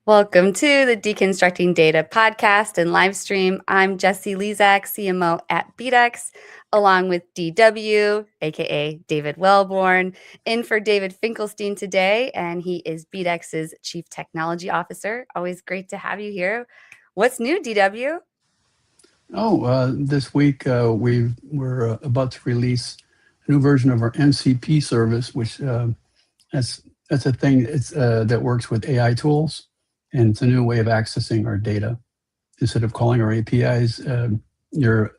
Welcome to the Deconstructing Data podcast and live stream. I'm Jessie Lizak, CMO at BDEX, along with DW, aka David Welborn, in for David Finkelstein today, and he is BDEX's Chief Technology Officer. Always great to have you here. What's new, DW? This week we're about to release a new version of our MCP service, which that's a thing that works with AI tools, and it's a new way of accessing our data. Instead of calling our APIs, your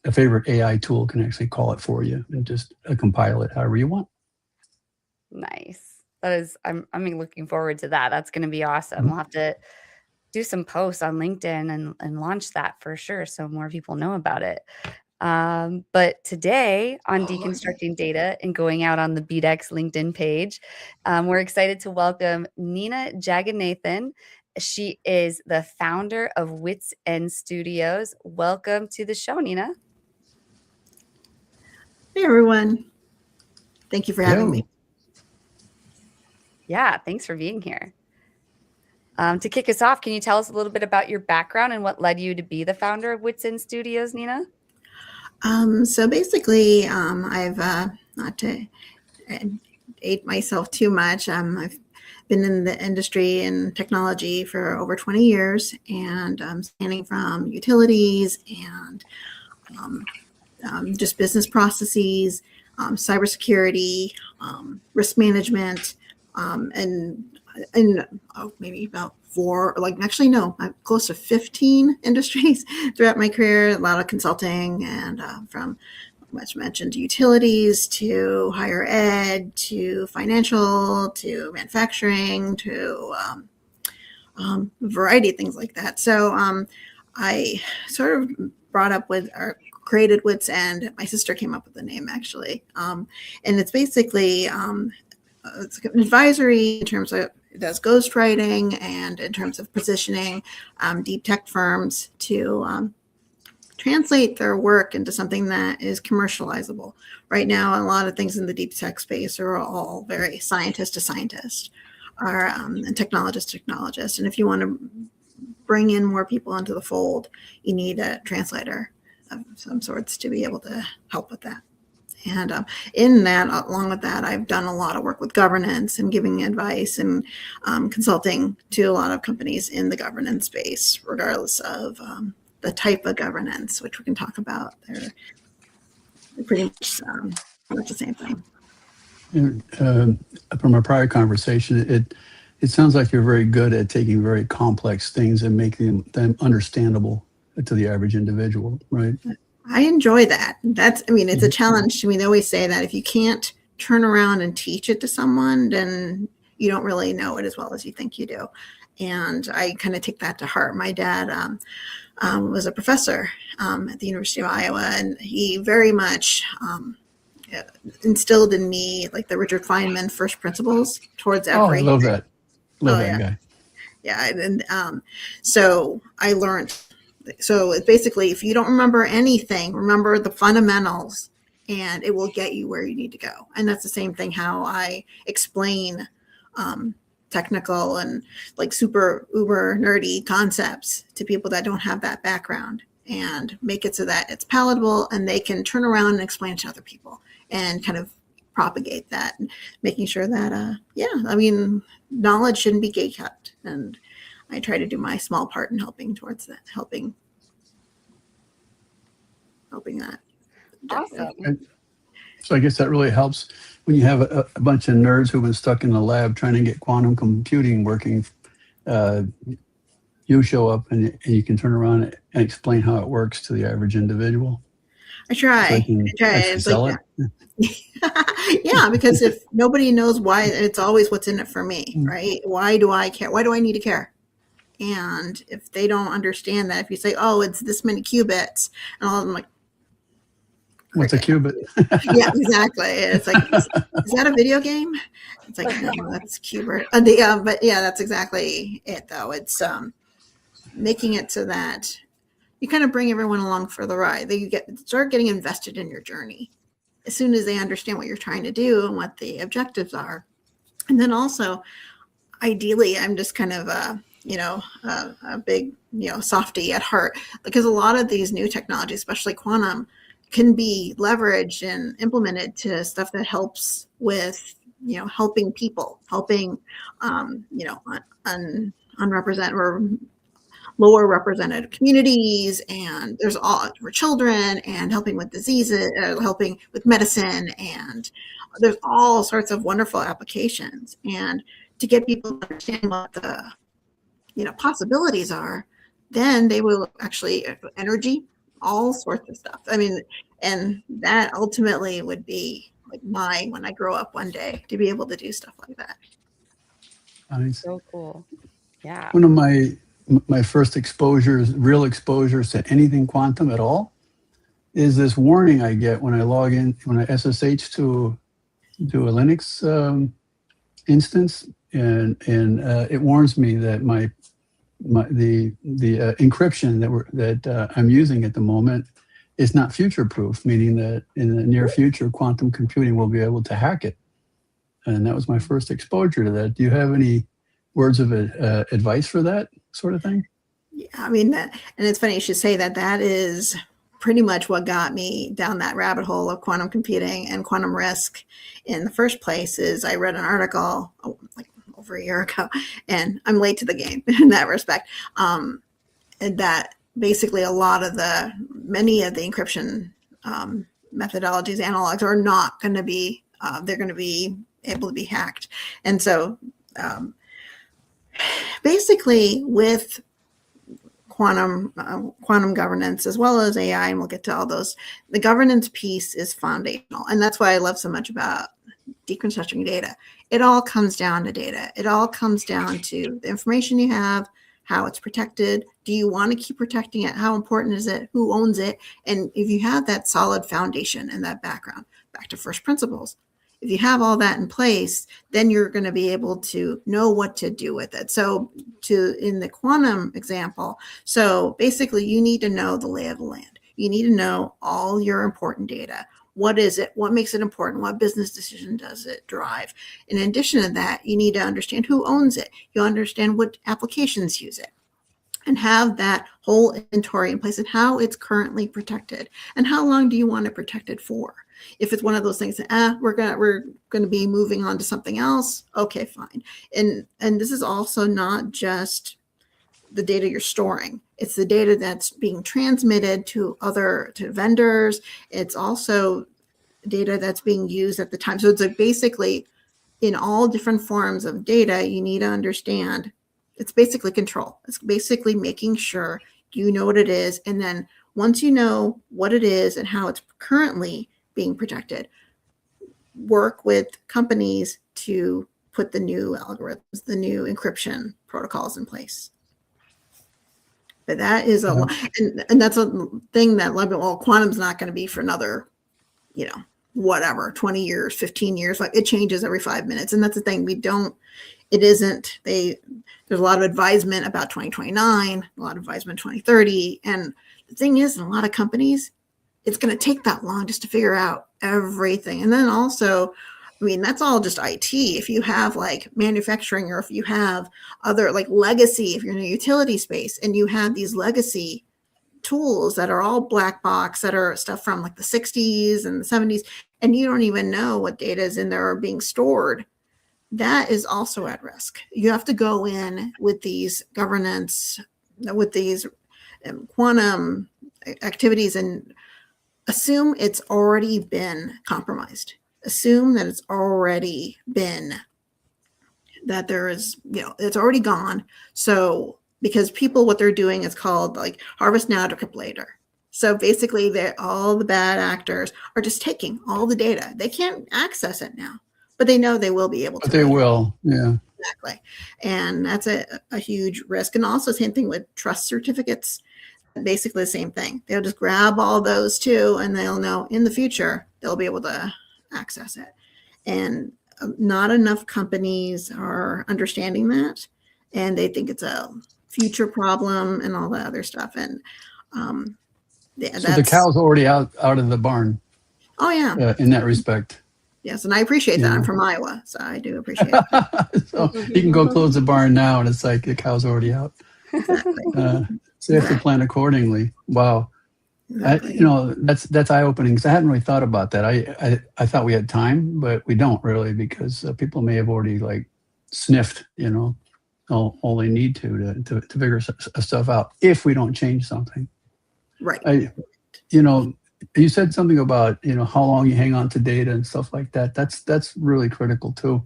favorite AI tool can actually call it for you and just compile it however you want. Nice. I'm looking forward to that. That's going to be awesome. We'll have to do some posts on LinkedIn and launch that for sure, so more people know about it. But today on Deconstructing Data and going out on the BDEX LinkedIn page, we're excited to welcome Nina Jagannathan. She is the founder of Wits End Studios. Welcome to the show, Nina. Hey, everyone. Thank you for having me. Yeah, thanks for being here. To kick us off, can you tell us a little bit about your background and what led you to be the founder of Wits End Studios, Nina? So basically, I've not to date myself too much. I've been in the industry and technology for over 20 years, and spanning from utilities and just business processes, cybersecurity, risk management, and maybe about close to 15 industries throughout my career. A lot of consulting, and from much mentioned utilities to higher ed to financial to manufacturing to a variety of things like that. So I sort of brought up with or created Wits End. My sister came up with the name, actually, and it's basically it's an advisory in terms of it does ghostwriting and in terms of positioning deep tech firms to translate their work into something that is commercializable. Right now, a lot of things in the deep tech space are all very scientist to scientist or and technologist to technologist. And if you want to bring in more people into the fold, you need a translator of some sorts to be able to help with that. And in that, along with that, I've done a lot of work with governance and giving advice and consulting to a lot of companies in the governance space, regardless of the type of governance, which we can talk about. They're pretty much the same thing. From our prior conversation, it sounds like you're very good at taking very complex things and making them understandable to the average individual, right? I enjoy that. It's a challenge to me. They always say that if you can't turn around and teach it to someone, then you don't really know it as well as you think you do. And I kind of take that to heart. My dad was a professor at the University of Iowa, and he very much instilled in me like the Richard Feynman first principles towards everything. I love that. Love that guy. Yeah. And so I learned. So it's basically, if you don't remember anything, remember the fundamentals, and it will get you where you need to go. And that's the same thing how I explain technical and like super uber nerdy concepts to people that don't have that background, and make it so that it's palatable and they can turn around and explain it to other people and kind of propagate that, making sure that, knowledge shouldn't be gatekept. And I try to do my small part in helping towards that, helping that. Awesome. So I guess that really helps when you have a bunch of nerds who've been stuck in the lab trying to get quantum computing working. You show up and you can turn around and explain how it works to the average individual. I try. It's sell it. Yeah, because if nobody knows why, it's always what's in it for me, right? Why do I care? Why do I need to care? And if they don't understand that, if you say, "Oh, it's this many qubits," and all of them like, what's a qubit? Yeah, exactly. It's like, is that a video game? It's like, no, that's qubit. But yeah, that's exactly it, though. It's making it so that you kind of bring everyone along for the ride. They start getting invested in your journey as soon as they understand what you're trying to do and what the objectives are. And then also, ideally, I'm just kind of a big, softy at heart, because a lot of these new technologies, especially quantum, can be leveraged and implemented to stuff that helps with, helping people, helping, unrepresented or lower represented communities, and there's all for children, and helping with diseases, helping with medicine, and there's all sorts of wonderful applications. And to get people to understand what the possibilities are, then they will actually energy, all sorts of stuff. I mean, and that ultimately would be like when I grow up one day, to be able to do stuff like that. Nice. So cool. Yeah. One of my first real exposures to anything quantum at all, is this warning I get when I log in, when I SSH to a Linux instance, and it warns me that the encryption that I'm using at the moment is not future proof, meaning that in the near future, quantum computing will be able to hack it. And that was my first exposure to that. Do you have any words of advice for that sort of thing? Yeah, I mean, and it's funny you should say that. That is pretty much what got me down that rabbit hole of quantum computing and quantum risk in the first place. Is I read an article like over a year ago, and I'm late to the game in that respect, and that basically many of the encryption methodologies, analogs, are not going to be, they're going to be able to be hacked. And so basically with quantum governance, as well as AI, and we'll get to all those, the governance piece is foundational. And that's why I love so much about deconstructing data. It all comes down to data. It all comes down to the information you have, how it's protected. Do you want to keep protecting it? How important is it? Who owns it? And if you have that solid foundation and that background, back to first principles, if you have all that in place, then you're going to be able to know what to do with it. So in the quantum example, so basically you need to know the lay of the land. You need to know all your important data. What is it? What makes it important? What business decision does it drive? In addition to that, you need to understand who owns it. You understand what applications use it, and have that whole inventory in place and how it's currently protected, and how long do you want to protect it for. If it's one of those things that we're gonna be moving on to something else, okay, fine. And this is also not just the data you're storing. It's the data that's being transmitted to vendors. It's also data that's being used at the time. So it's like basically in all different forms of data, you need to understand it's basically control. It's basically making sure you know what it is. And then once you know what it is and how it's currently being protected, work with companies to put the new algorithms, the new encryption protocols in place. But that is a lot, and that's a thing that, well, quantum's not going to be for another, whatever, 20 years, 15 years. Like, it changes every 5 minutes. And that's the thing. There's a lot of advisement about 2029, a lot of advisement 2030. And the thing is, in a lot of companies, it's going to take that long just to figure out everything. And then also, I mean, that's all just IT. If you have like manufacturing, or if you have other like legacy, if you're in a utility space and you have these legacy tools that are all black box, that are stuff from like the 60s and the 70s, and you don't even know what data is in there or being stored, that is also at risk. You have to go in with these governance, with these quantum activities, and assume it's already been compromised. Assume that it's already been, that there is, it's already gone. So, because people, what they're doing is called like harvest now, decrypt later. So basically, all the bad actors are just taking all the data. They can't access it now, but they know they will be able to. But they will, yeah. Exactly. And that's a huge risk. And also same thing with trust certificates. Basically the same thing. They'll just grab all those too, and they'll know in the future they'll be able to access it. And not enough companies are understanding that, and they think it's a future problem and all that other stuff. And so the cow's already out of the barn. Oh yeah. In that respect. Yes, and I appreciate that. I'm from Iowa, so I do appreciate it. So you can go close the barn now, and it's like the cow's already out. Exactly. So you have to plan accordingly. Wow. Exactly. That's eye-opening, because I hadn't really thought about that. I thought we had time, but we don't really, because people may have already like sniffed, all they need to figure stuff out if we don't change something. Right. You said something about how long you hang on to data and stuff like that. That's really critical too.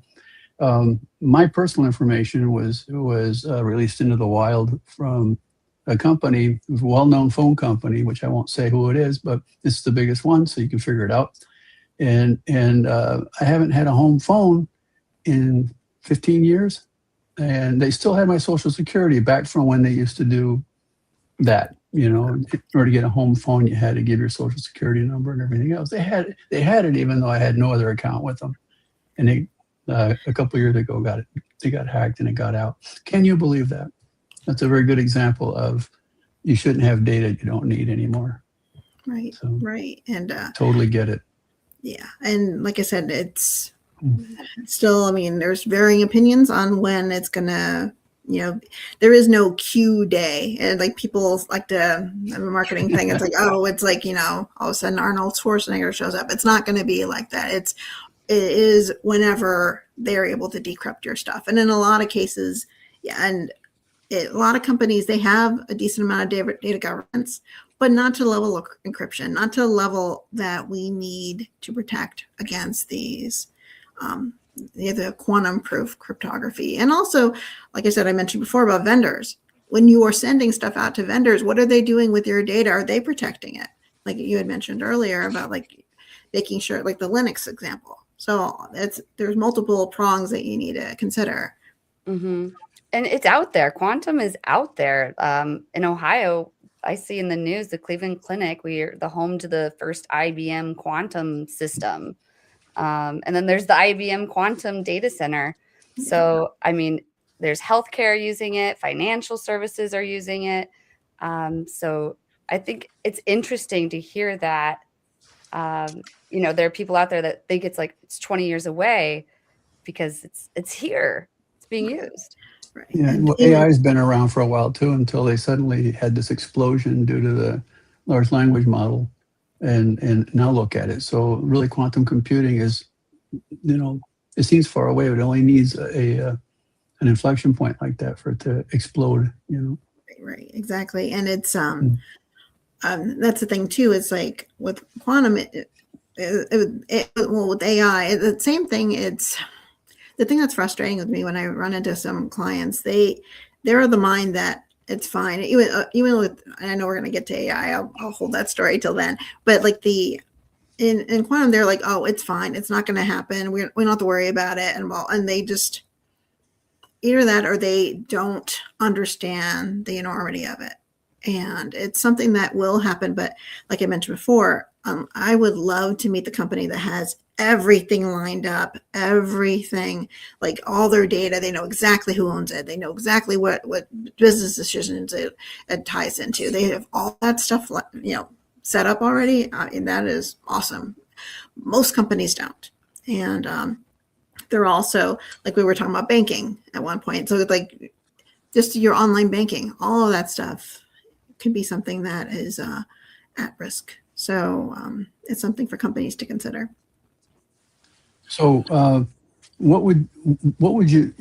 My personal information was released into the wild from a company, a well-known phone company, which I won't say who it is, but it's the biggest one, so you can figure it out. And I haven't had a home phone in 15 years, and they still had my Social Security back from when they used to do that. In order to get a home phone, you had to give your Social Security number and everything else. They had it even though I had no other account with them. And they a couple of years ago they got hacked and it got out. Can you believe that? That's a very good example of you shouldn't have data you don't need anymore. Right. So, right. And totally get it. Yeah. And like I said, it's still, I mean, there's varying opinions on when it's going to, there is no Q day. And like people like to have a marketing thing. It's like, oh, it's like, all of a sudden Arnold Schwarzenegger shows up. It's not going to be like that. It is whenever they're able to decrypt your stuff. And in a lot of cases, and a lot of companies, they have a decent amount of data governance, but not to the level of encryption, not to the level that we need to protect against these, the quantum proof cryptography. And also, like I said, I mentioned before about vendors. When you are sending stuff out to vendors, what are they doing with your data? Are they protecting it? Like you had mentioned earlier about like making sure, like the Linux example. So there's multiple prongs that you need to consider. Mm-hmm. And it's out there. Quantum is out there. In Ohio, I see in the news, the Cleveland Clinic, we're the home to the first IBM quantum system. And then there's the IBM quantum data center. So, I mean, there's healthcare using it, financial services are using it. So I think it's interesting to hear that, there are people out there that think it's 20 years away because it's here, it's being used. Right. Yeah, well, AI has been around for a while too, until they suddenly had this explosion due to the large language model, and now look at it. So really, quantum computing is, it seems far away, but it only needs an inflection point like that for it to explode. Right, exactly, and it's that's the thing too. It's like with quantum, with AI, the same thing. It's the thing that's frustrating with me when I run into some clients. They're of the mind that it's fine. Even with, I know we're going to get to AI. I'll hold that story till then. But like in quantum, they're like, oh, it's fine. It's not going to happen. We don't have to worry about it. And they just either that or they don't understand the enormity of it. And it's something that will happen. But like I mentioned before, I would love to meet the company that has everything lined up, everything, like all their data. They know exactly who owns it. They know exactly what business decisions it ties into. They have all that stuff, set up already. And that is awesome. Most companies don't. And they're also, like we were talking about banking at one point. So it's like just your online banking, all of that stuff could be something that is at risk. So it's something for companies to consider. So what would you,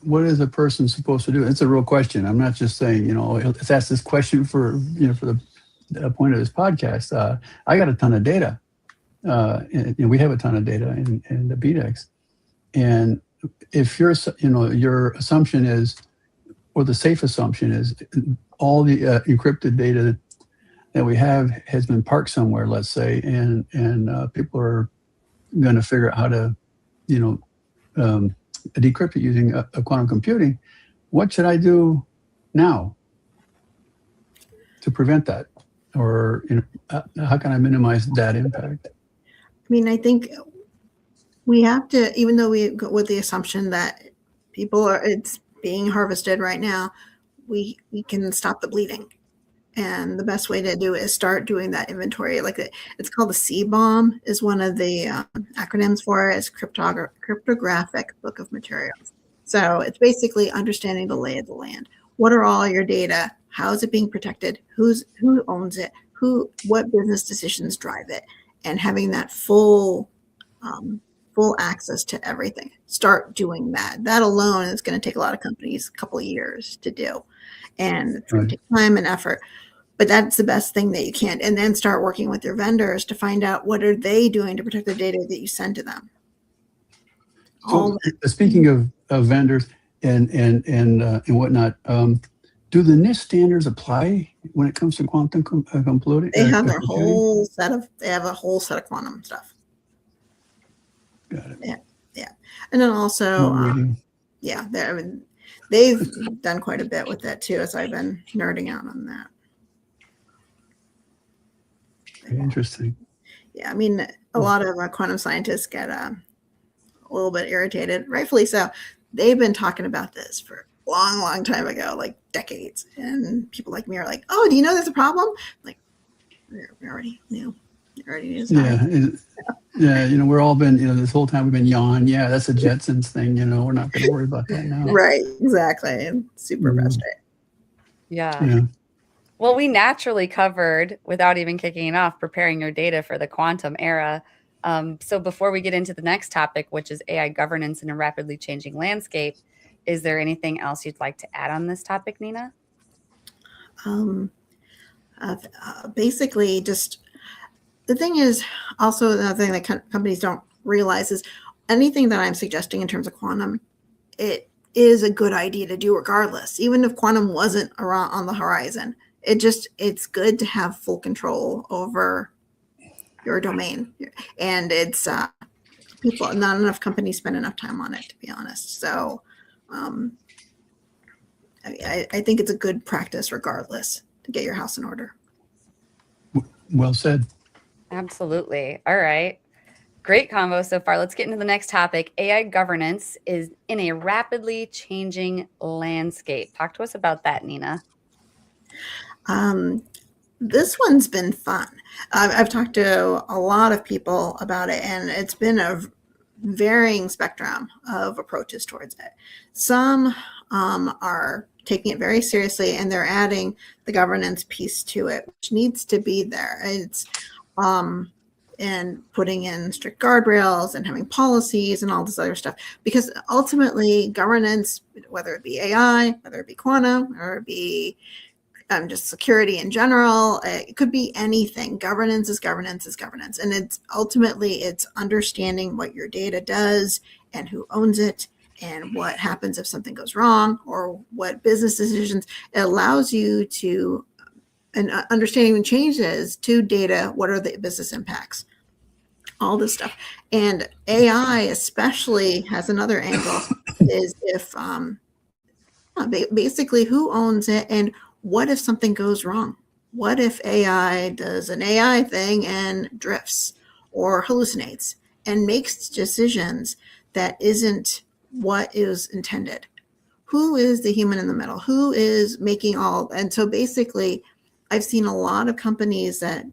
what is a person supposed to do? It's a real question. I'm not just saying, let's ask this question for the point of this podcast. I got a ton of data. And we have a ton of data in the BDEX. And if your assumption is, or the safe assumption is, all the encrypted data that we have has been parked somewhere, let's say, and people are going to figure out how to, decrypt it using a quantum computing. What should I do now to prevent that? Or how can I minimize that impact? I mean, I think we have to, even though we go with the assumption that it's being harvested right now, we can stop the bleeding. And the best way to do it is start doing that inventory. It's called the C-BOM is one of the acronyms for it. It's cryptographic book of materials. So it's basically understanding the lay of the land. What are all your data? How is it being protected? Who owns it? What business decisions drive it? And having that full access to everything. Start doing that. That alone is going to take a lot of companies a couple of years to do. And it's going to take time and effort. But that's the best thing that you can. And then start working with your vendors to find out what are they doing to protect the data that you send to them. So speaking of vendors and whatnot, do the NIST standards apply when it comes to quantum computing? They have their whole set of quantum stuff. Got it. Yeah. And then also, they've done quite a bit with that too, as I've been nerding out on that. Interesting. Yeah, I mean, a lot of quantum scientists get a little bit irritated, rightfully so. They've been talking about this for a long, long time ago, like decades. And people like me are like, "Oh, do you know there's a problem?" Like, we already knew. Yeah. We're all been, this whole time we've been yawn. Yeah, that's a Jetsons thing. We're not going to worry about that now. Right. Exactly. And super frustrating. Yeah. Well, we naturally covered, without even kicking it off, preparing your data for the quantum era. So before we get into the next topic, which is AI governance in a rapidly changing landscape, is there anything else you'd like to add on this topic, Nina? Basically, just the thing is also another thing that companies don't realize is anything that I'm suggesting in terms of quantum, it is a good idea to do regardless, even if quantum wasn't around on the horizon. It's good to have full control over your domain, and it's not enough companies spend enough time on it, to be honest. So I think it's a good practice regardless to get your house in order. Well said. Absolutely. All right. Great convo so far. Let's get into the next topic. AI governance is in a rapidly changing landscape. Talk to us about that, Nina. This one's been fun. I've talked to a lot of people about it, and it's been a varying spectrum of approaches towards it. Some are taking it very seriously, and they're adding the governance piece to it, which needs to be there. It's and putting in strict guardrails and having policies and all this other stuff, because ultimately governance, whether it be AI, whether it be quantum, or it be just security in general, it could be anything. Governance is governance is governance. And it's understanding what your data does and who owns it and what happens if something goes wrong or what business decisions. It allows you to, and understanding the changes to data, what are the business impacts, all this stuff. And AI especially has another angle, is if basically who owns it, and what if something goes wrong? What if AI does an AI thing and drifts or hallucinates and makes decisions that isn't what is intended? Who is the human in the middle? Who is making all? And so basically, I've seen a lot of companies that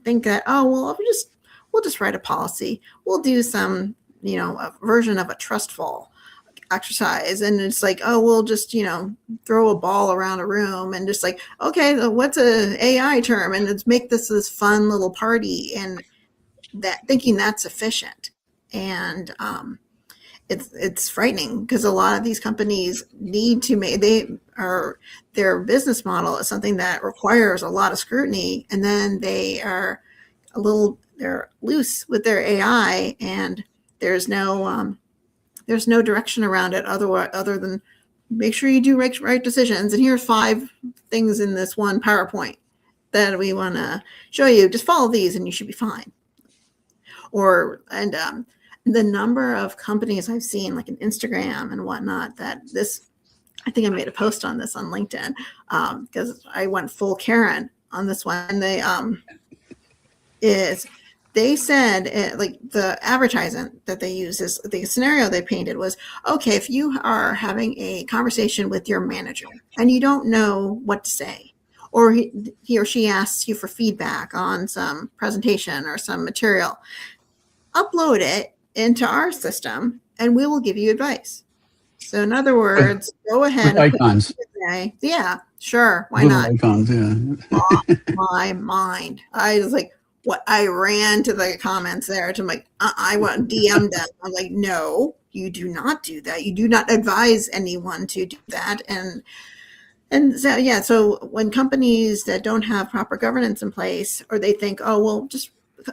think that, oh, well, we'll just write a policy. We'll do some, a version of a trust fall exercise, and it's like, oh, we'll just throw a ball around a room and just like, okay, what's a AI term, and let's make this fun little party, and that thinking that's efficient. And it's frightening, because a lot of these companies need to make their business model is something that requires a lot of scrutiny, and then they're loose with their AI, and there's no direction around it other than make sure you do right decisions. And here's 5 things in this one PowerPoint that we want to show you. Just follow these and you should be fine. And the number of companies I've seen, like in Instagram and whatnot, I think I made a post on this on LinkedIn, because I went full Karen on this one. And they said, like, the advertisement that they use is, the scenario they painted was, okay, if you are having a conversation with your manager and you don't know what to say, or he or she asks you for feedback on some presentation or some material, upload it into our system and we will give you advice. So in other words, go ahead With and put icons, yeah, sure, why little not? icons, yeah. My mind. I was like, what? I ran to the comments there to like, I want DM them. I'm like, no, you do not do that. You do not advise anyone to do that. And so yeah, so when companies that don't have proper governance in place, or they think, oh well, just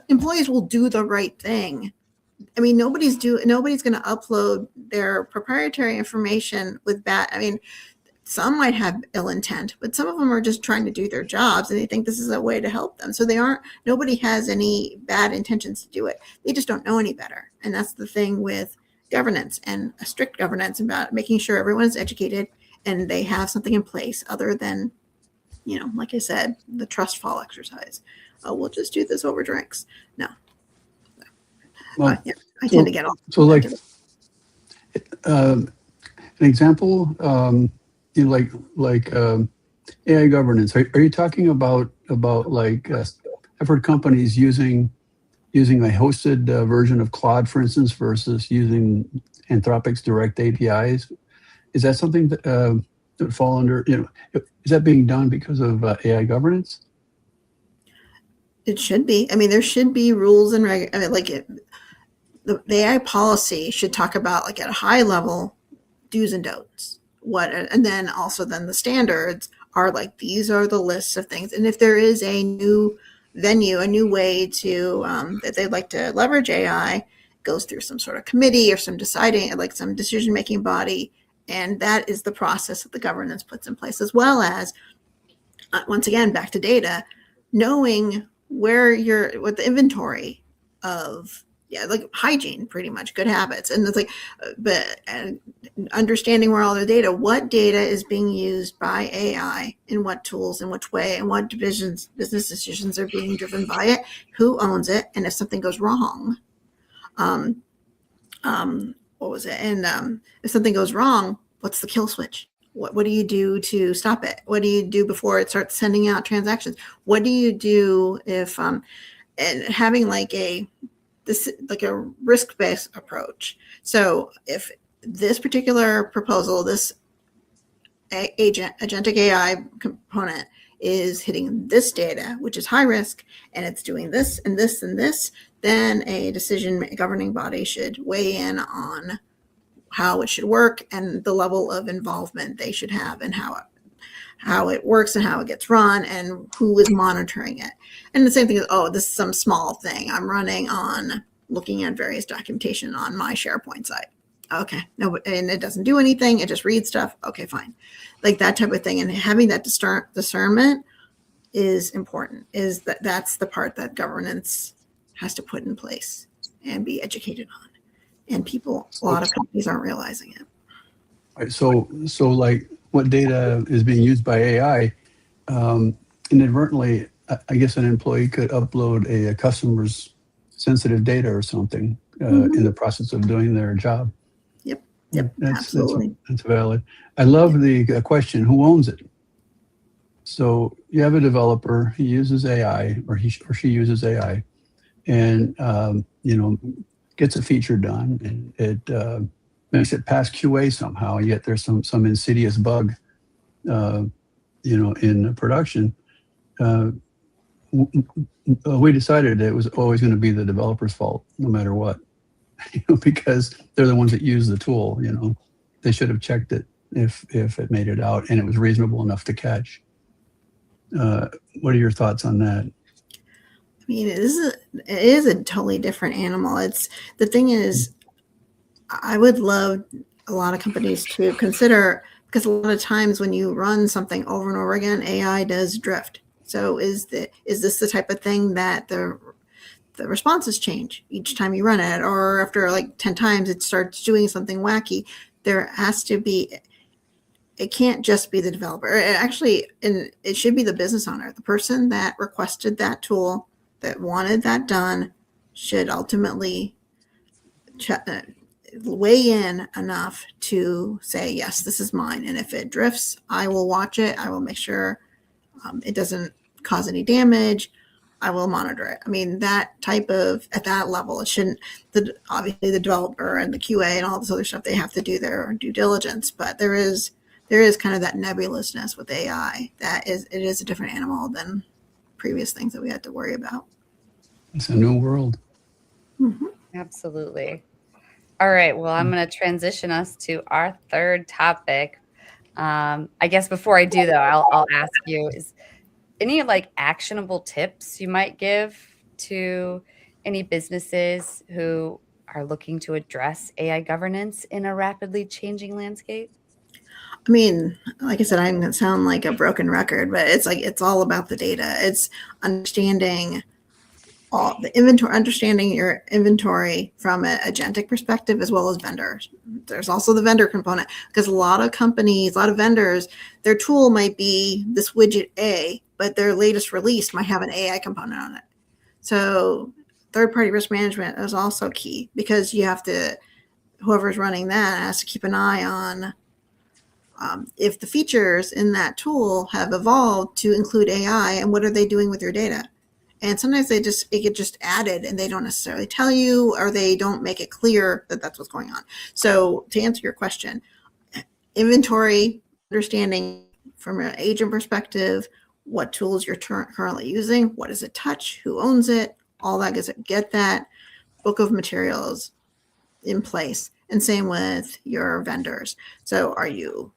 employees will do the right thing. I mean, nobody's going to upload their proprietary information with bad. I mean, some might have ill intent, but some of them are just trying to do their jobs and they think this is a way to help them. So nobody has any bad intentions to do it. They just don't know any better. And that's the thing with governance, and a strict governance about making sure everyone is educated and they have something in place other than, like I said, the trust fall exercise. Oh, we'll just do this over drinks. No. Well, Yeah, I tend to get off. So like an example, AI governance. Are you talking about like I've heard companies using a hosted version of Claude, for instance, versus using Anthropic's direct APIs? Is that something that would fall under? Is that being done because of AI governance? It should be. I mean, there should be rules and the AI policy should talk about, like, at a high level, do's and don'ts. And then also the standards are like, these are the lists of things. And if there is a new venue, a new way to that they'd like to leverage AI, goes through some sort of committee or some deciding, like some decision-making body. And that is the process that the governance puts in place, as well as, once again, back to data, knowing what the inventory of, like hygiene, pretty much, good habits. And it's like, but understanding where all the data, what data is being used by AI, in what tools, in which way, and what business decisions are being driven by it, who owns it, and if something goes wrong, what was it? And if something goes wrong, what's the kill switch? What do you do to stop it? What do you do before it starts sending out transactions? What do you do if and having like a risk-based approach? So if this particular proposal, this agentic AI component is hitting this data, which is high risk, and it's doing this and this and this, then a governing body should weigh in on how it should work and the level of involvement they should have, and how it works and how it gets run and who is monitoring it. And the same thing is, this is some small thing I'm running on, looking at various documentation on my SharePoint site. Okay, no, and it doesn't do anything. It just reads stuff. Okay, fine. Like that type of thing. And having that discernment is important. That's the part that governance has to put in place and be educated on. And a lot of companies aren't realizing it. Right, so like what data is being used by AI, inadvertently, I guess an employee could upload a customer's sensitive data or something in the process of doing their job. Yep, absolutely. That's valid. I love the question, who owns it? So you have a developer, he uses AI, or he or she uses AI, and gets a feature done, and it makes it past QA somehow, yet there's some insidious bug, in production. We decided it was always going to be the developer's fault, no matter what, because they're the ones that use the tool. They should have checked it if it made it out and it was reasonable enough to catch. What are your thoughts on that? I mean, it is a totally different animal. The thing is, I would love a lot of companies to consider, because a lot of times when you run something over and over again, AI does drift. So is this the type of thing that the responses change each time you run it, or after like 10 times it starts doing something wacky? There has to be, it can't just be the developer. It should be the business owner, the person that requested that tool, that wanted that done, should ultimately weigh in enough to say, yes, this is mine. And if it drifts, I will watch it. I will make sure it doesn't cause any damage, I will monitor it. I mean, that type of, at that level, it shouldn't, obviously the developer and the QA and all this other stuff, they have to do their due diligence, but there is kind of that nebulousness with AI it is a different animal than previous things that we had to worry about. It's a new world. Mm-hmm. Absolutely. All right. Well, I'm going to transition us to our third topic. I guess before I do, though, I'll ask you, is any like actionable tips you might give to any businesses who are looking to address AI governance in a rapidly changing landscape? I mean, like I said, I'm going to sound like a broken record, but it's all about the data. It's understanding all the inventory, understanding your inventory from an agentic perspective as well as vendors. There's also the vendor component, because a lot of companies, a lot of vendors, their tool might be this widget A, but their latest release might have an AI component on it. So third-party risk management is also key, because you have to, whoever's running that has to keep an eye on if the features in that tool have evolved to include AI, and what are they doing with your data. And sometimes it get just added and they don't necessarily tell you, or they don't make it clear that that's what's going on. So to answer your question, inventory, understanding from an agent perspective, what tools you're currently using, what does it touch, who owns it, all that, get that book of materials in place. And same with your vendors. So are you,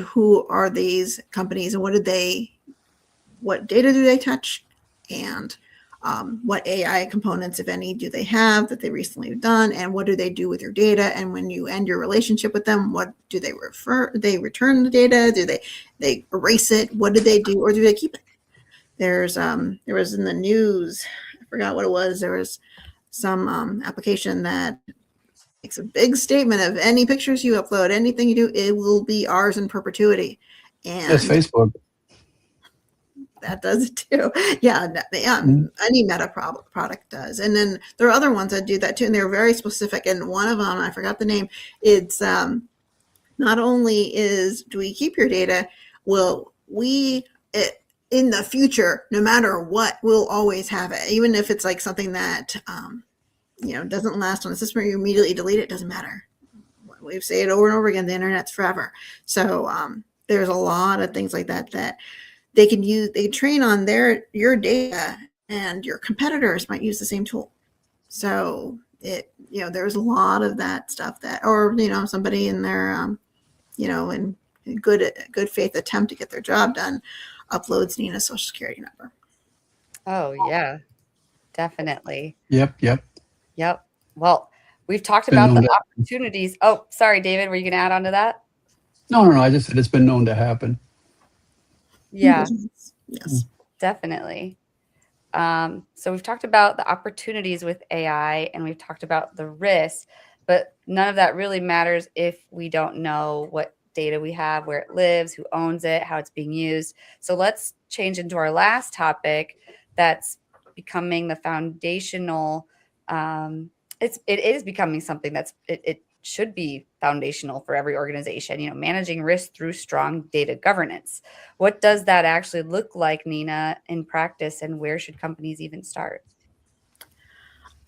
who are these companies, and what data do they touch? And what AI components, if any, do they have that they recently have done, and what do they do with your data? And when you end your relationship with them, what do they return the data? Do they erase it? What do they do, or do they keep it? There was in the news, I forgot what it was. There was some application that makes a big statement of any pictures you upload, anything you do, it will be ours in perpetuity. And That's Facebook. That does it too. Yeah, any Meta product does. And then there are other ones that do that too, and they're very specific. And one of them, I forgot the name, it's not only do we keep your data, in the future, no matter what, we'll always have it. Even if it's like something that, doesn't last on the system, or you immediately delete it, doesn't matter. We've said it over and over again, the internet's forever. So there's a lot of things like that they can use. They train on your data, and your competitors might use the same tool. So there's a lot of that stuff or somebody in their in good faith attempt to get their job done uploads Nina's social security number. Oh yeah, definitely. Yep. Well, we've talked about the opportunities. Oh, sorry, David, were you going to add on to that? No. I just said it's been known to happen. Yeah. Yes. Definitely. So we've talked about the opportunities with AI, and we've talked about the risks, but none of that really matters if we don't know what data we have, where it lives, who owns it, how it's being used. So let's change into our last topic that's becoming the foundational. It is becoming something it should be foundational for every organization, managing risk through strong data governance. What does that actually look like, Nina, in practice, and where should companies even start?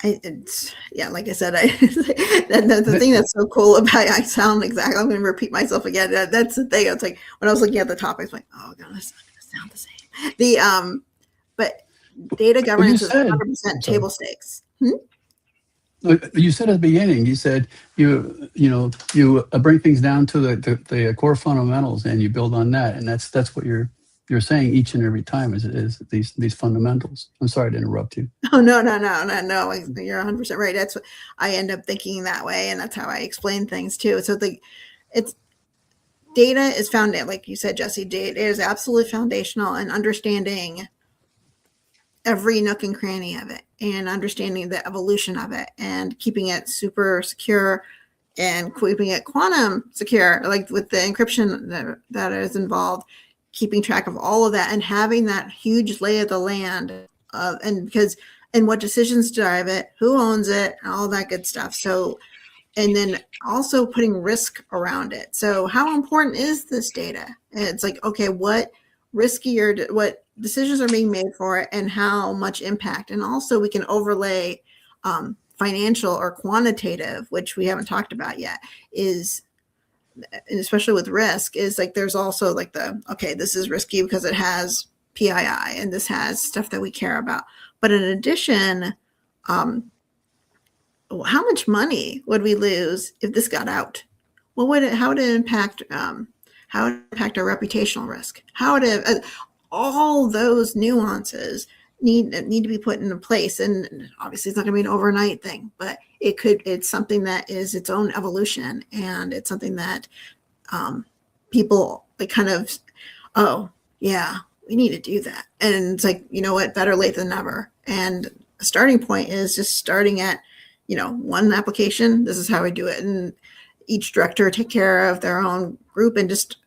Like I said, the thing that's so cool about I sound exactly, I'm going to repeat myself again. That's the thing. It's like when I was looking at the topics, like, oh god, it's not going to sound the same. But data governance is 100% table stakes. You said at the beginning, you said you bring things down to the core fundamentals, and you build on that, and that's what you're saying each and every time is these fundamentals. I'm sorry to interrupt you. Oh no! You're 100% right. That's what I end up thinking that way, and that's how I explain things too. So data is found, like you said, Jessie. Data is absolutely foundational, and understanding every nook and cranny of it, and understanding the evolution of it, and keeping it super secure, and keeping it quantum secure, like with the encryption that is involved, keeping track of all of that, and having that huge lay of the land, and what decisions drive it, who owns it, and all that good stuff. So, and then also putting risk around it. So how important is this data? And it's like, okay, what risky or what decisions are being made for it and how much impact. And also we can overlay financial or quantitative, which we haven't talked about yet, is, and especially with risk, is like there's also like okay, this is risky because it has PII and this has stuff that we care about. But in addition, how much money would we lose if this got out? How would it impact our reputational risk? All those nuances need to be put into place. And obviously it's not going to be an overnight thing, but it's something that is its own evolution. And it's something that people kind of, oh yeah, we need to do that. And it's like, you know what, better late than never. And a starting point is just starting at, one application. This is how we do it. And each director take care of their own group and just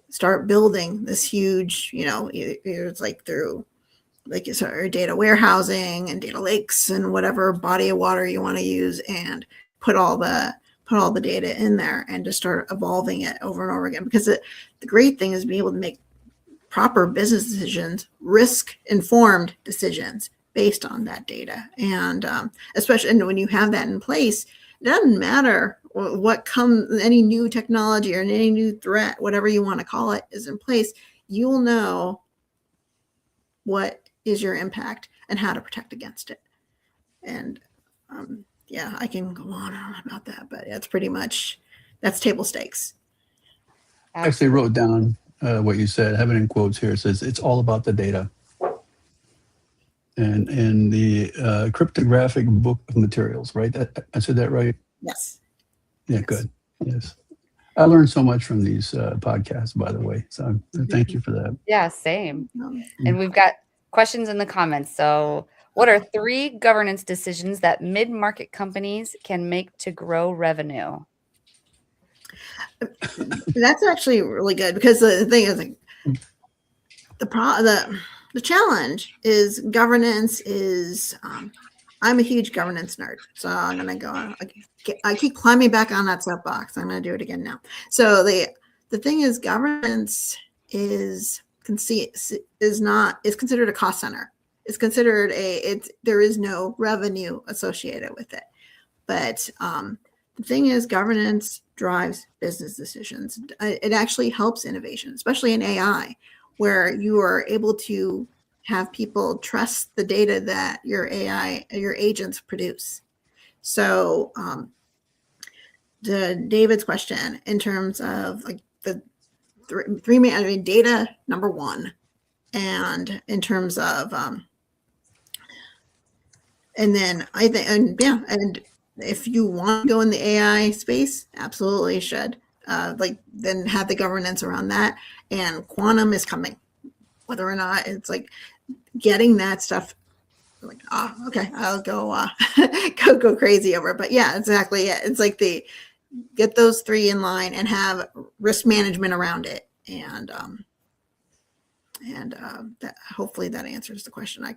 start building this huge, it's like through like data warehousing and data lakes and whatever body of water you want to use, and put all the data in there and just start evolving it over and over again. Because the great thing is being able to make proper business decisions, risk-informed decisions based on that data. And especially when you have that in place, it doesn't matter what comes, any new technology or any new threat, whatever you want to call it, is in place. You'll know what is your impact and how to protect against it. And yeah, I can go on and on about that, but that's pretty much, that's table stakes. I actually wrote down what you said, I have it in quotes here. It says, it's all about the data. And in the cryptographic book of materials, right? I said that right? Yes. Yeah, yes. Good. Yes. I learned so much from these podcasts, by the way. So thank you for that. Yeah, same. And we've got questions in the comments. So what are 3 governance decisions that mid-market companies can make to grow revenue? That's actually really good, because the thing is, like, the challenge is governance is, I'm a huge governance nerd, so I'm going to go, I keep climbing back on that soapbox. I'm going to do it again now. So the thing is, governance is considered a cost center. It's considered there is no revenue associated with it. But the thing is, governance drives business decisions. It actually helps innovation, especially in AI, where you are able to have people trust the data that your agents produce. So David's question in terms of like the three main, I mean, data, number one, and in terms of and then I think, and yeah, and if you want to go in the AI space, absolutely should. Then have the governance around that. And quantum is coming, whether or not it's like getting that stuff. Like, okay, I'll go go crazy over it. But yeah, exactly. Yeah, it's like get those 3 in line and have risk management around it, and that, hopefully that answers the question. I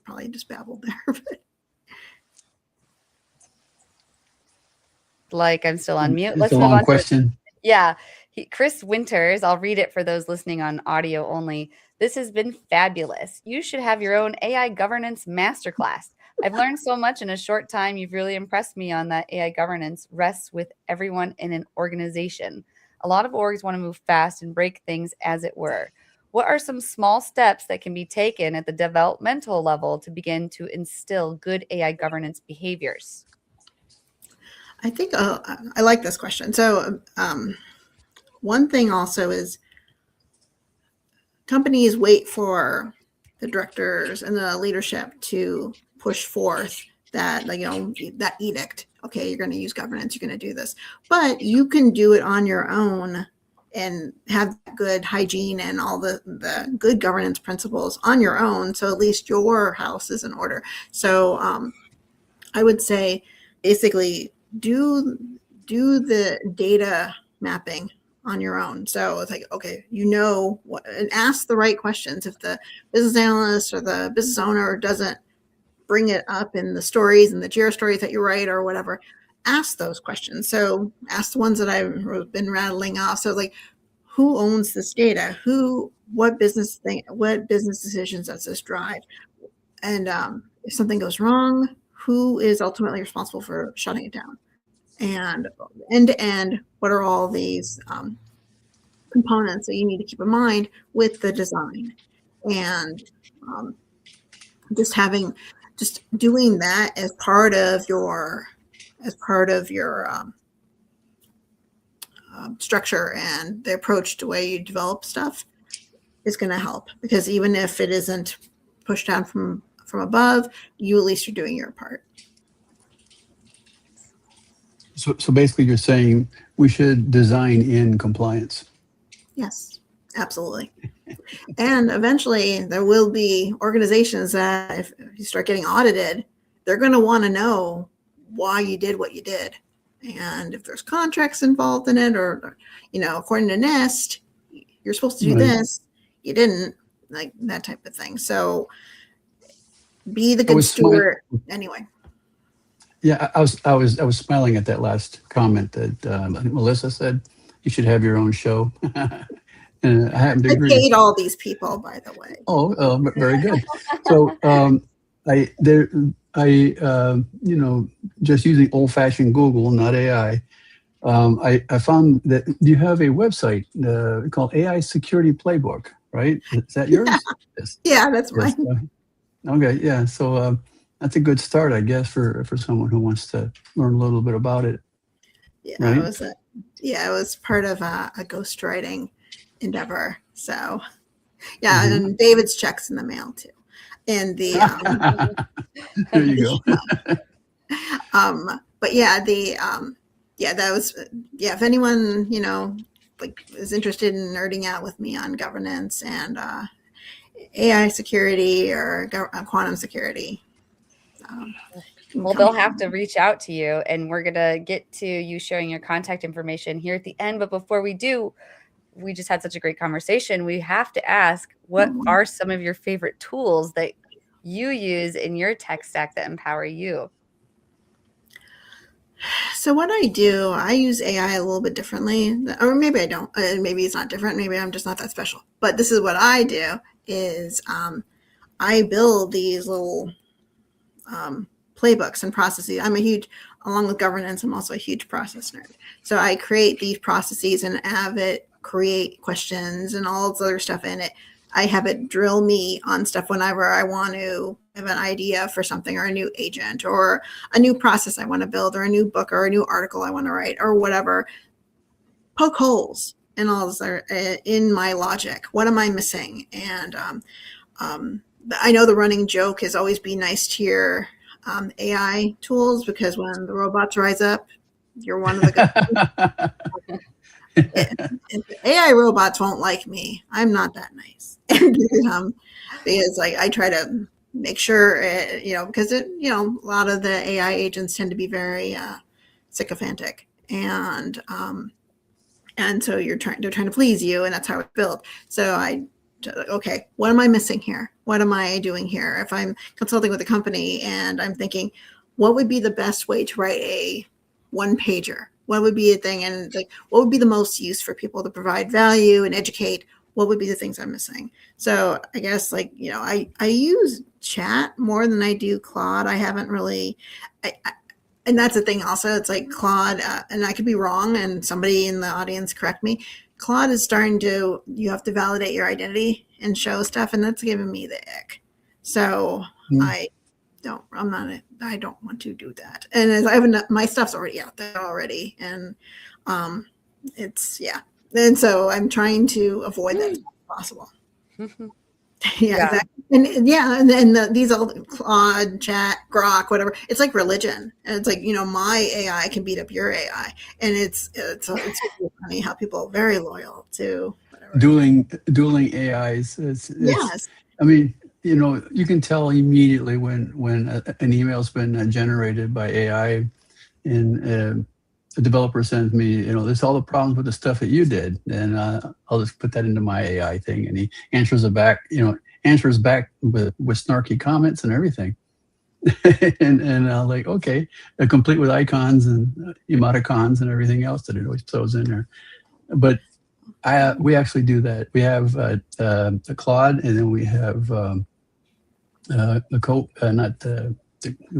probably just babbled there, but. Like, I'm still on mute. It's a long question. Yeah. Chris Winters, I'll read it for those listening on audio only. This has been fabulous. You should have your own AI governance masterclass. I've learned so much in a short time. You've really impressed me on that AI governance rests with everyone in an organization. A lot of orgs want to move fast and break things as it were. What are some small steps that can be taken at the developmental level to begin to instill good AI governance behaviors? I think I like this question. So one thing also is companies wait for the directors and the leadership to push forth that, that edict. Okay, you're going to use governance, you're going to do this. But you can do it on your own and have good hygiene and all the good governance principles on your own. So at least your house is in order. So I would say basically do the data mapping on your own. So it's like, okay, what, and ask the right questions. If the business analyst or the business owner doesn't bring it up in the stories and the JIRA stories that you write or whatever, ask those questions. So ask the ones that I've been rattling off. So like, who owns this data? What business decisions does this drive? And if something goes wrong, who is ultimately responsible for shutting it down? And end to end, what are all these components that you need to keep in mind with the design? And just doing that as part of your structure and the approach to the way you develop stuff is going to help, because even if it isn't pushed down from above, you at least are doing your part. So basically you're saying we should design in compliance. Yes, absolutely. And eventually there will be organizations that if you start getting audited, they're going to want to know why you did what you did. And if there's contracts involved in it, or, according to NIST, you're supposed to do this, you didn't, like that type of thing. So be the good steward anyway. Yeah, I was smiling at that last comment that I think Melissa said you should have your own show. And I happen to agree. I paid all these people, by the way. Oh, very good. So just using old-fashioned Google, not AI, I found that you have a website called AI Security Playbook, right? Is that yours? Yes. Yeah, that's mine. Okay, yeah. So that's a good start, I guess, for someone who wants to learn a little bit about it. Yeah, right? It was part of a ghostwriting endeavor. So, yeah, and David's checks in the mail too. And the there you go. but yeah, that was if anyone is interested in nerding out with me on governance and AI security or quantum security. Well, they'll have to reach out to you, and we're going to get to you sharing your contact information here at the end. But before we do, we just had such a great conversation. We have to ask, what are some of your favorite tools that you use in your tech stack that empower you? So what I do, I use AI a little bit differently, or maybe I don't. Maybe it's not different. Maybe I'm just not that special. But this is what I do is I build these little playbooks and processes. Along with governance, I'm also a huge process nerd. So I create these processes and have it create questions and all this other stuff in it. I have it drill me on stuff whenever I want to have an idea for something, or a new agent, or a new process I want to build, or a new book, or a new article I want to write, or whatever. Poke holes in all this in my logic. What am I missing? And I know the running joke is always be nice to your AI tools, because when the robots rise up, you're one of the good if the AI robots won't like me, I'm not that nice. Because I try to make sure, because a lot of the AI agents tend to be very sycophantic, and so they're trying to please you, and that's how it's built. So okay, what am I missing here? What am I doing here? If I'm consulting with a company and I'm thinking, what would be the best way to write a one-pager? What would be a thing? And what would be the most use for people to provide value and educate? What would be the things I'm missing? So I guess I use chat more than I do Claude. I haven't really, and that's the thing also, it's like Claude, and I could be wrong, and somebody in the audience correct me. Claude is you have to validate your identity and show stuff, and that's giving me the ick. So I don't want to do that. And as my stuff's already out there already, and and so I'm trying to avoid that as much as possible. Exactly. And these old Claude, Chat, Grok, whatever, it's like religion. And it's like, my AI can beat up your AI. And it's really funny how people are very loyal to whatever. Dueling AIs. Yes. I mean, you can tell immediately when an email's been generated by AI, and a developer sends me, there's all the problems with the stuff that you did, and I'll just put that into my AI thing, and he answers back with snarky comments and everything. and I'll okay, complete with icons and emoticons and everything else that it always throws in there. But We actually do that. We have the Claude, and then we have the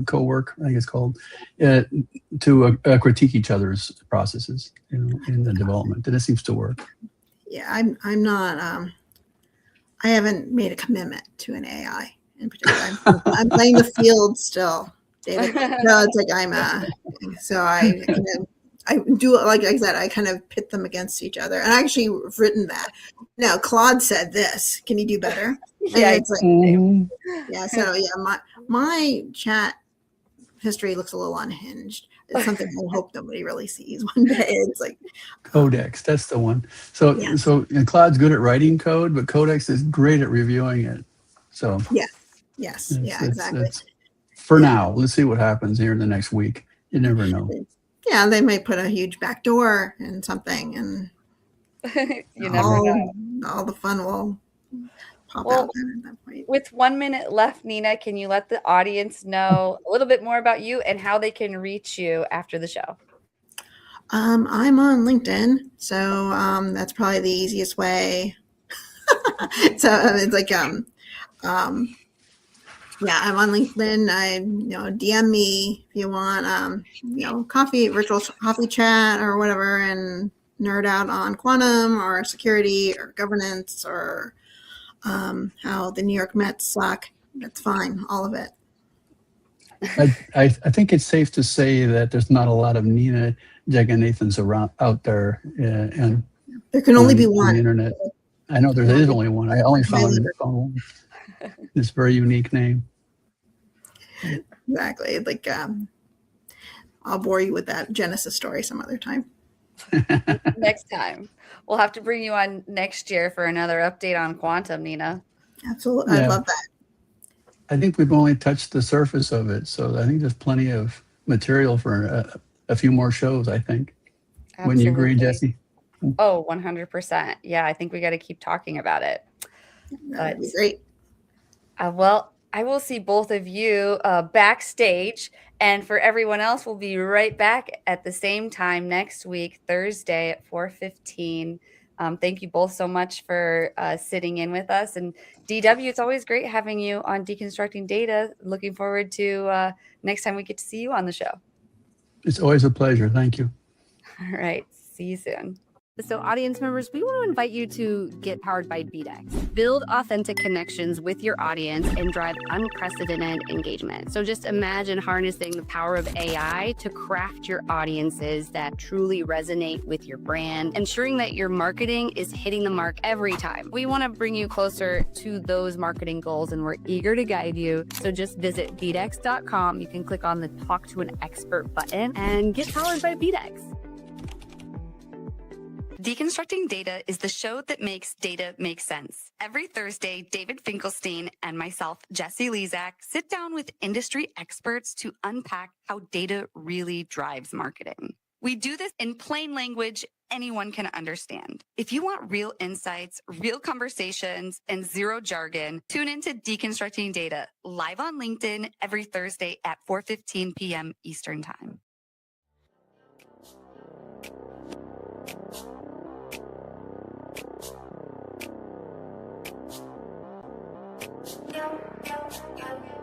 co-work, I think it's called, to critique each other's processes, in the development, and it seems to work. Yeah, I'm not. I haven't made a commitment to an AI in particular. I'm playing the field still, David. No, it's like so I do, like I said, I kind of pit them against each other. And I actually have written that. Now, Claude said this. Can you do better? And Yeah, it's like, yeah. So yeah, my chat history looks a little unhinged. It's something I hope nobody really sees one day. It's like Codex, that's the one. So yes. so and Claude's good at writing code, but Codex is great at reviewing it. So Yes, exactly. it's for now. Let's see what happens here in the next week. You never know. Yeah, they might put a huge backdoor in something, and you never know. All the fun will pop Well, out then at that point. with 1 minute left, Nina, can you let the audience know a little bit more about you and how they can reach you after the show? I'm on LinkedIn, so that's probably the easiest way. So it's like yeah, I'm on LinkedIn. DM me if you want virtual coffee chat or whatever, and nerd out on quantum or security or governance or how the New York Mets suck. That's fine, all of it. I think it's safe to say that there's not a lot of Nina Jagannathans around out there, and there can only be on one the internet. I know there is only one. I only found this very unique name. Exactly. Like I'll bore you with that Genesis story some other time. Next time. We'll have to bring you on next year for another update on quantum, Nina. Absolutely. Yeah. I'd love that. I think we've only touched the surface of it, so I think there's plenty of material for a few more shows, I think. Absolutely. Wouldn't you agree, Jessie? Oh, 100%. Yeah, I think we got to keep talking about it. That would be great. Well, I will see both of you backstage. And for everyone else, we'll be right back at the same time next week, Thursday at 4:15. Thank you both so much for sitting in with us. And DW, it's always great having you on Deconstructing Data. Looking forward to next time we get to see you on the show. It's always a pleasure. Thank you. All right. See you soon. So audience members, we want to invite you to get powered by BDEX. Build authentic connections with your audience and drive unprecedented engagement. So just imagine harnessing the power of AI to craft your audiences that truly resonate with your brand, ensuring that your marketing is hitting the mark every time. We want to bring you closer to those marketing goals, and we're eager to guide you. So just visit BDEX.com. You can click on the Talk to an Expert button and get powered by BDEX. Deconstructing Data is the show that makes data make sense. Every Thursday, David Finkelstein and myself, Jessie Lizak, sit down with industry experts to unpack how data really drives marketing. We do this in plain language anyone can understand. If you want real insights, real conversations, and zero jargon, tune into Deconstructing Data live on LinkedIn every Thursday at 4:15 p.m. Eastern Time. Yo, yo, yo.